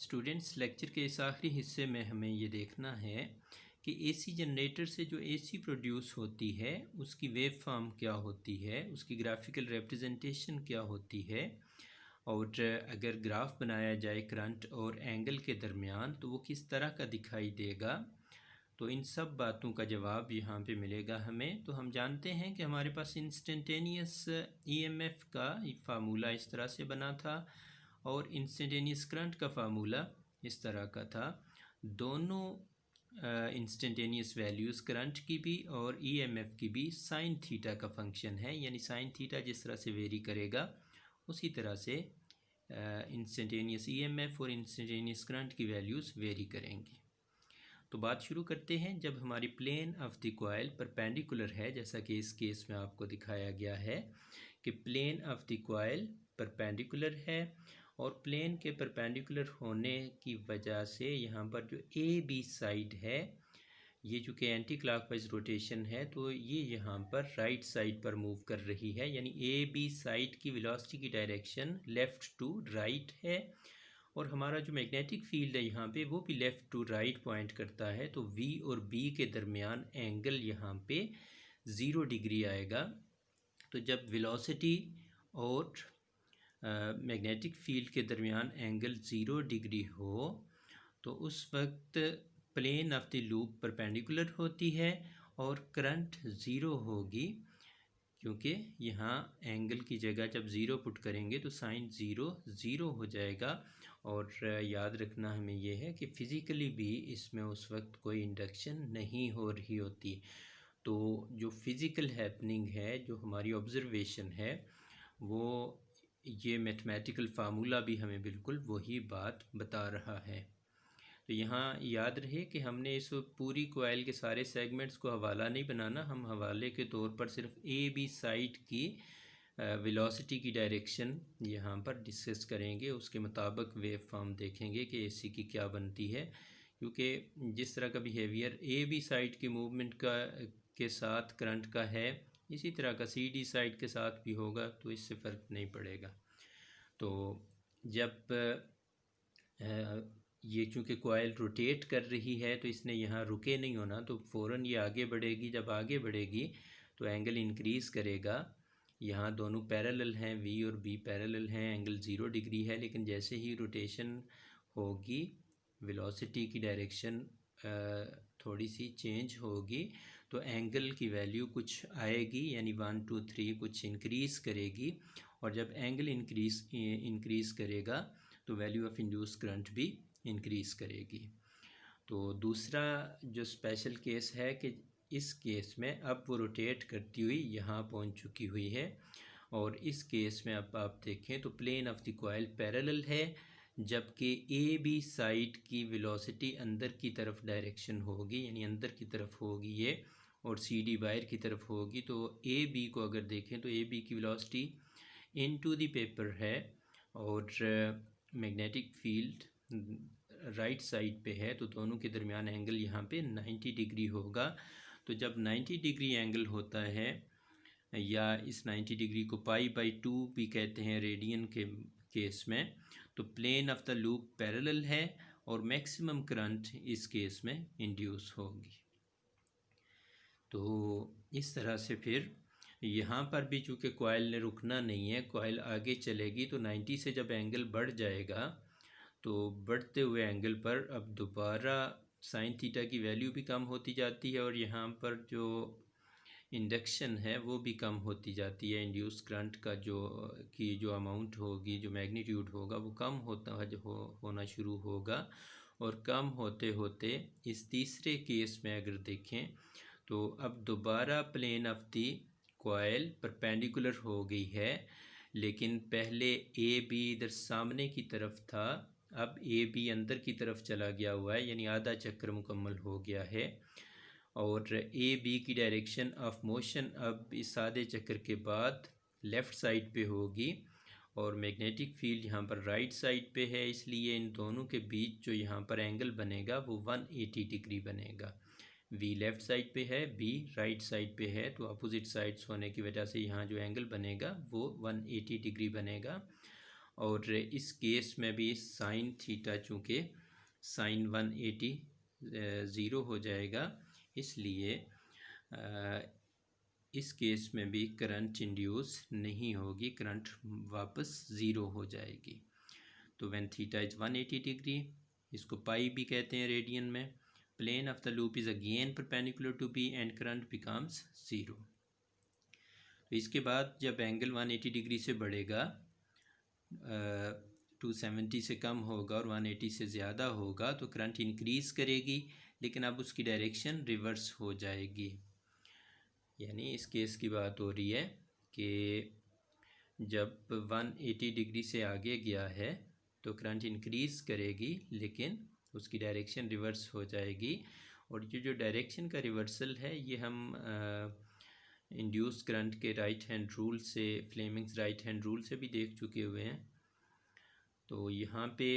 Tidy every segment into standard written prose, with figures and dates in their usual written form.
Students, lecture के इस आखिरी हिस्से में हमें ये देखना है कि एसी जनरेटर से जो एसी प्रोड्यूस होती है उसकी वेव फॉर्म क्या होती है, उसकी ग्राफिकल रिप्रेजेंटेशन क्या होती है, और अगर ग्राफ बनाया जाए करंट और एंगल के दरमियान तो वो किस तरह का दिखाई देगा। तो इन सब बातों का जवाब यहाँ पे मिलेगा हमें। तो हम जानते हैं कि हमारे पास इंस्टेंटेनियस ईएमएफ का फार्मूला इस तरह से बना था और इंस्टेंटेनियस करंट का फार्मूला इस तरह का था। दोनों इंस्टेंटेनियस वैल्यूज़ करंट की भी और ईएमएफ की भी साइन थीटा का फंक्शन है, यानी साइन थीटा जिस तरह से वेरी करेगा उसी तरह से इंस्टेंटेनियस ईएमएफ और इंस्टेंटेनियस करंट की वैल्यूज़ वेरी करेंगी। तो बात शुरू करते हैं। जब हमारी plane of the coil perpendicular है, जैसा कि इस केस में आपको दिखाया गया है कि plane of the coil perpendicular है और प्लेन के परपेंडिकुलर होने की वजह से यहाँ पर जो ए बी साइड है, ये चूँकि एंटी क्लॉकवाइज रोटेशन है तो ये यहाँ पर राइट साइड पर मूव कर रही है, यानी ए बी साइड की वेलोसिटी की डायरेक्शन लेफ़्ट टू राइट है और हमारा जो मैग्नेटिक फील्ड है यहाँ पे वो भी लेफ़्ट टू राइट पॉइंट करता है। तो V और B के दरमियान एंगल यहाँ पे 0 डिग्री आएगा। तो जब वेलोसिटी और मैग्नेटिक फील्ड के दरमियान एंगल 0 डिग्री हो तो उस वक्त plane of the loop perpendicular होती है और करंट 0 होगी, क्योंकि यहाँ एंगल की जगह जब ज़ीरो पुट करेंगे तो साइन ज़ीरो हो जाएगा। और याद रखना हमें यह है कि फ़िज़िकली भी इसमें उस वक्त कोई इंडक्शन नहीं हो रही होती। तो जो फ़िज़िकल हैपनिंग है, जो हमारी ऑब्ज़र्वेशन है, वो ये मैथमेटिकल फार्मूला भी हमें बिल्कुल वही बात बता रहा है। तो यहाँ याद रहे कि हमने इस पूरी कोयल के सारे सेगमेंट्स को हवाला नहीं बनाना, हम हवाले के तौर पर सिर्फ ए बी साइड की वेलोसिटी की डायरेक्शन यहाँ पर डिस्कस करेंगे, उसके मुताबिक वेव फॉर्म देखेंगे कि एसी की क्या बनती है। क्योंकि जिस तरह का बिहेवियर ए बी साइड की मूवमेंट का के साथ करंट का है, इसी तरह का सी डी साइड के साथ भी होगा, तो इससे फ़र्क नहीं पड़ेगा। तो जब ये चूँकि कॉइल रोटेट कर रही है तो इसने यहाँ रुके नहीं होना, तो फ़ौरन ये आगे बढ़ेगी। जब आगे बढ़ेगी तो एंगल इंक्रीज़ करेगा। यहाँ दोनों पैरेलल हैं, V और B पैरेलल हैं, एंगल 0 डिग्री है। लेकिन जैसे ही रोटेशन होगी वेलोसिटी की डायरेक्शन थोड़ी सी चेंज होगी तो एंगल की वैल्यू कुछ आएगी, यानी 1 2 3 कुछ इंक्रीज़ करेगी। और जब एंगल इंक्रीज़ करेगा तो वैल्यू ऑफ इंड्यूस करंट भी इंक्रीज़ करेगी। तो दूसरा जो स्पेशल केस है कि इस केस में अब वो रोटेट करती हुई यहाँ पहुँच चुकी हुई है। और इस केस में अब आप देखें तो plane of the coil parallel है, जबकि ए बी साइड की वेलोसिटी अंदर की तरफ डायरेक्शन होगी, यानी अंदर की तरफ होगी ये, और सी डी बाहर की तरफ होगी। तो ए बी को अगर देखें तो ए बी की वेलोसिटी इनटू द पेपर है और मैग्नेटिक फील्ड राइट साइड पे है, तो दोनों के दरमियान एंगल यहाँ पे 90 डिग्री होगा। तो जब 90 डिग्री एंगल होता है, या इस 90 डिग्री को π/2 भी कहते हैं रेडियन के केस में, तो plane of the loop parallel है और मैक्सिमम करंट इस केस में इंड्यूस होगी। तो इस तरह से फिर यहाँ पर भी चूँकि कॉइल ने रुकना नहीं है, कॉइल आगे चलेगी, तो 90 से जब एंगल बढ़ जाएगा तो बढ़ते हुए एंगल पर अब दोबारा साइन थीटा की वैल्यू भी कम होती जाती है और यहाँ पर जो इंडक्शन है वो भी कम होती जाती है। इंड्यूस करंट का जो अमाउंट होगी, जो मैग्नीट्यूड होगा, वो कम होना शुरू होगा। और कम होते होते इस तीसरे केस में अगर देखें तो अब दोबारा plane of the coil perpendicular हो गई है, लेकिन पहले ए बी इधर सामने की तरफ था, अब ए बी अंदर की तरफ चला गया हुआ है, यानी आधा चक्कर मुकम्मल हो गया है। और ए बी की डायरेक्शन ऑफ मोशन अब इस आधे चक्कर के बाद लेफ़्ट साइड पे होगी और मैग्नेटिक फील्ड यहाँ पर राइट साइड पे है, इसलिए इन दोनों के बीच जो यहाँ पर एंगल बनेगा वो 180 डिग्री बनेगा। V लेफ़्ट साइड पे है, B राइट साइड पे है, तो अपोजिट साइड्स होने की वजह से यहाँ जो एंगल बनेगा वो 180 डिग्री बनेगा। और इस केस में भी साइन थीटा चूँकि साइन 180 ज़ीरो हो जाएगा, इसलिए इस केस में भी करंट इंड्यूस नहीं होगी, करंट वापस ज़ीरो हो जाएगी। तो व्हेन थीटा इज़ 180 डिग्री, इसको पाई भी कहते हैं रेडियन में, plane of the loop is again perpendicular to B and current becomes zero. तो इसके बाद जब एंगल 180 डिग्री से बढ़ेगा, 270 से कम होगा और 180 से ज़्यादा होगा तो करंट इंक्रीज़ करेगी, लेकिन अब उसकी डायरेक्शन रिवर्स हो जाएगी। यानी इस केस की बात हो रही है कि जब 180 डिग्री से आगे गया है तो करंट इंक्रीज़ करेगी, लेकिन उसकी डायरेक्शन रिवर्स हो जाएगी। और ये जो डायरेक्शन का रिवर्सल है ये हम इंड्यूस करंट के राइट हैंड रूल से, फ्लेमिंग्स राइट हैंड रूल से भी देख चुके हुए हैं। तो यहाँ पे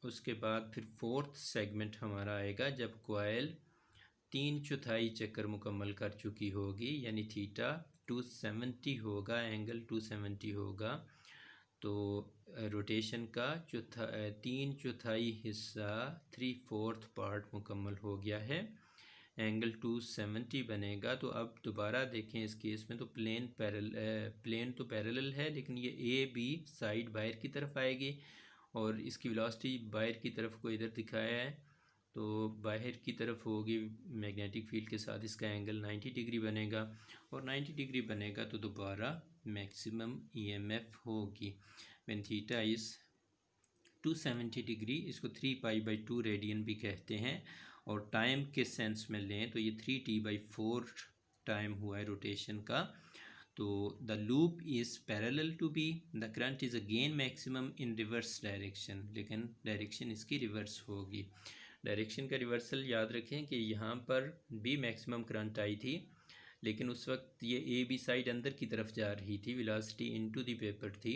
उसके बाद फिर फोर्थ सेगमेंट हमारा आएगा जब कॉइल 3/4 चक्कर मुकम्मल कर चुकी होगी, यानी थीटा 270 होगा, एंगल 270 होगा। तो रोटेशन का 3/4 हिस्सा, 3/4 पार्ट मुकम्मल हो गया है, एंगल 270 बनेगा। तो अब दोबारा देखें इस केस में तो प्लेन तो पैरेलल है, लेकिन ये ए बी साइड बाहर की तरफ आएगी और इसकी वेलोसिटी बाहर की तरफ को इधर दिखाया है, तो बाहर की तरफ होगी मैग्नेटिक फील्ड के साथ, इसका एंगल 90 डिग्री बनेगा और 90 डिग्री बनेगा तो दोबारा मैक्सिमम ईएमएफ होगी व्हेन थीटा इज़ 270 डिग्री। इसको 3π/2 रेडियन भी कहते हैं, और टाइम के सेंस में लें तो ये 3t/4 टाइम हुआ है रोटेशन का। तो the loop is parallel to B, the current is again maximum in reverse direction, लेकिन डायरेक्शन इसकी रिवर्स होगी। डायरेक्शन का रिवर्सल याद रखें कि यहाँ पर भी मैक्सिमम करंट आई थी, लेकिन उस वक्त ये ए बी साइड अंदर की तरफ जा रही थी, वेलोसिटी इनटू द पेपर थी,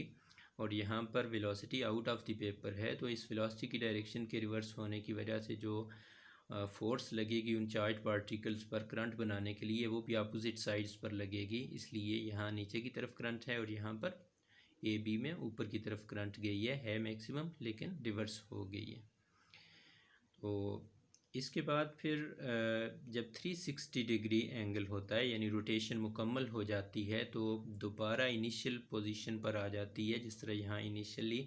और यहाँ पर velocity out of the paper है। तो इस वेलोसिटी की डायरेक्शन के रिवर्स होने की वजह से जो फोर्स लगेगी उन चार्ज पार्टिकल्स पर करंट बनाने के लिए, वो भी अपोजिट साइड्स पर लगेगी। इसलिए यहाँ नीचे की तरफ करंट है और यहाँ पर ए बी में ऊपर की तरफ करंट गई है मैक्सिमम, लेकिन रिवर्स हो गई है। तो इसके बाद फिर जब 360 डिग्री एंगल होता है, यानी रोटेशन मुकम्मल हो जाती है, तो दोबारा इनिशियल पोजीशन पर आ जाती है। जिस तरह यहाँ इनिशियली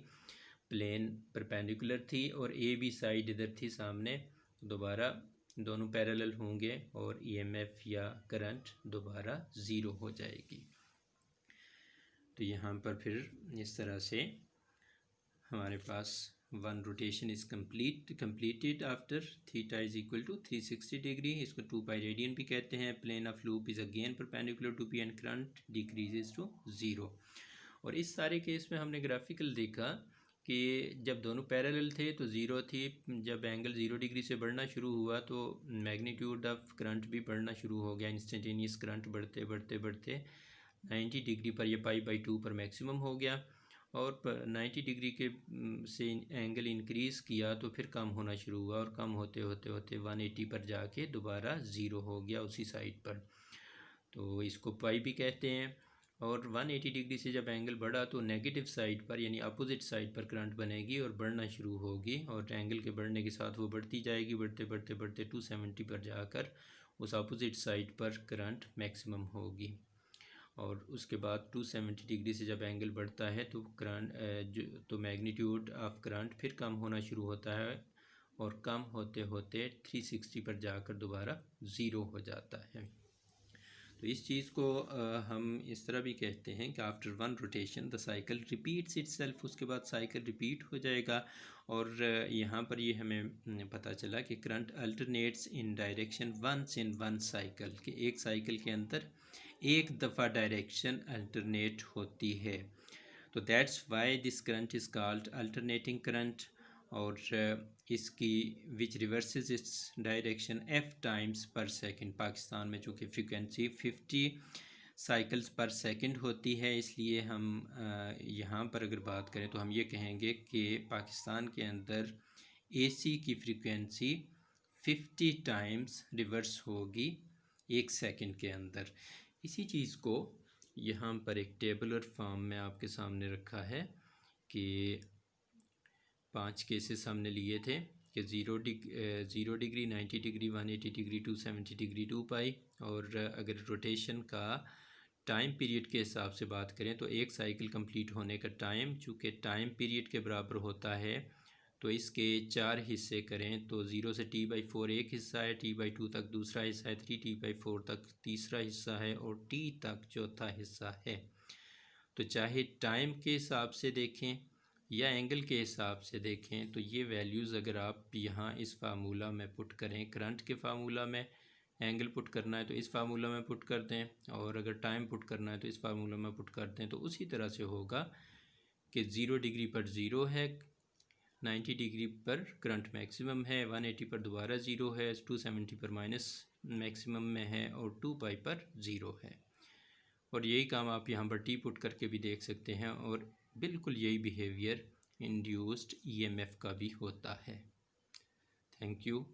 प्लेन परपेंडिकुलर थी और ए बी साइड इधर थी सामने, दोबारा दोनों पैरेलल होंगे और ईएमएफ या करंट दोबारा ज़ीरो हो जाएगी। तो यहाँ पर फिर इस तरह से हमारे पास one rotation is completed after theta is equal to 360 degree. इसको 2π रेडियन भी कहते हैं। Plane of loop is again perpendicular to P and current decreases to zero. और इस सारे केस में हमने ग्राफिकल देखा कि जब दोनों पैरेलल थे तो ज़ीरो थी, जब एंगल 0 डिग्री से बढ़ना शुरू हुआ तो मैग्नीट्यूड ऑफ करंट भी बढ़ना शुरू हो गया। इंस्टेंटेनियस करंट बढ़ते बढ़ते बढ़ते 90 डिग्री पर यह π/2 पर मैक्सिमम हो गया, और 90 डिग्री के से एंगल इंक्रीज़ किया तो फिर कम होना शुरू हुआ, और कम होते होते होते 180 पर जाके दोबारा ज़ीरो हो गया उसी साइड पर। तो इसको पाई भी कहते हैं। और 180 डिग्री से जब एंगल बढ़ा तो नेगेटिव साइड पर, यानी अपोजिट साइड पर करंट बनेगी और बढ़ना शुरू होगी, और एंगल के बढ़ने के साथ वो बढ़ती जाएगी, बढ़ते बढ़ते बढ़ते 270 पर जाकर उस अपोजिट साइड पर करंट मैक्सिमम होगी। और उसके बाद 270 डिग्री से जब एंगल बढ़ता है तो करंट तो मैग्नीट्यूड ऑफ करंट फिर कम होना शुरू होता है, और कम होते होते 360 पर जाकर दोबारा ज़ीरो हो जाता है। तो इस चीज़ को हम इस तरह भी कहते हैं कि after one rotation the cycle repeats itself, उसके बाद साइकिल रिपीट हो जाएगा। और यहाँ पर ये हमें पता चला कि current alternates in direction once in one cycle, कि एक साइकिल के अंदर एक दफ़ा डायरेक्शन अल्टरनेट होती है। तो that's why this current is called alternating current. और इसकी which reverses its direction f times per second. Pakistan में चूँकि फ्रीक्वेंसी 50 साइकिल्स पर सेकंड होती है, इसलिए हम यहाँ पर अगर बात करें तो हम ये कहेंगे कि पाकिस्तान के अंदर AC की फ्रीक्वेंसी 50 टाइम्स रिवर्स होगी एक सेकंड के अंदर। इसी चीज़ को यहाँ पर एक टेबुलर फॉर्म में आपके सामने रखा है कि 5 केसेस हमने लिए थे कि 0 डिग्री, 90 डिग्री, 180 डिग्री, 270 डिग्री, 2 पाई। और अगर रोटेशन का टाइम पीरियड के हिसाब से बात करें तो एक साइकिल कंप्लीट होने का टाइम चूँकि टाइम पीरियड के बराबर होता है तो इसके 4 हिस्से करें तो 0 से t/4 एक हिस्सा है, t/2 तक दूसरा हिस्सा है, 3t/4 तक तीसरा हिस्सा है और t तक चौथा हिस्सा है। तो चाहे टाइम के हिसाब से देखें या एंगल के हिसाब से देखें तो ये वैल्यूज़ अगर आप यहाँ इस फार्मूला में पुट करें, करंट के फार्मूला में एंगल पुट करना है तो इस फार्मूला में पुट कर दें, और अगर टाइम पुट करना है तो इस फार्मूला में पुट कर दें, तो उसी तरह से होगा कि 0 डिग्री पर 0 है, 90 डिग्री पर करंट मैक्सिमम है, 180 पर दोबारा 0 है, 270 पर माइनस मैक्सिमम में है और 2 पाई पर 0 है। और यही काम आप यहाँ पर टी पुट करके भी देख सकते हैं और बिल्कुल यही बिहेवियर इंड्यूस्ड ईएमएफ का भी होता है। Thank you.